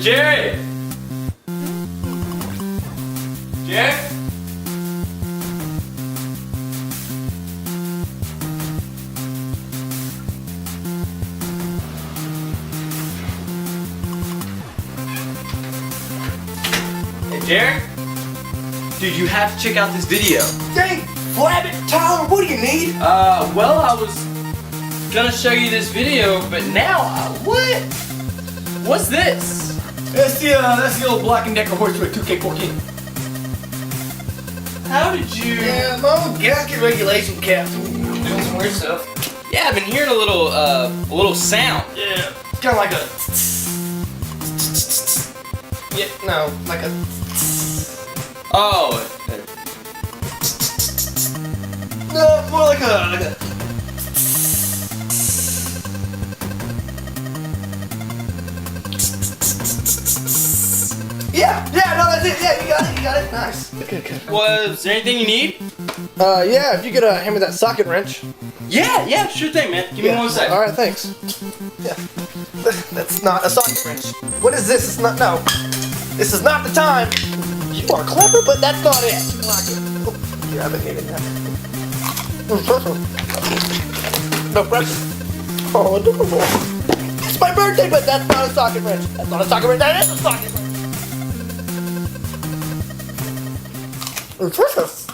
Jerry! Jerry? Hey, Jerry? Dude, you have to check out this video. Dang, Flabbit, Tyler, what do you need? Well, I was gonna show you this video, but now, what? What's this? That's the old Black & Decker horse with 2K14. How did you? Yeah, my old gasket regulation cap. Doing some weird stuff. Yeah, I've been hearing a little sound. Yeah, it's kind of like a. Yeah, no, like a. Oh. No, more like a. Yeah, no, that's it. Yeah, you got it. Nice. Good. Was there anything you need? Yeah, if you could hand me that socket wrench. Yeah, sure thing, man. Give me 1 second. All right, thanks. Yeah, that's not a socket wrench. What is this? It's not. No, this is not the time. You are clever, but that's not it. Yeah, I've been hating that. No pressure. Oh, adorable. It's my birthday, but that's not a socket wrench. That's not a socket wrench. That is a socket wrench. Nutritious.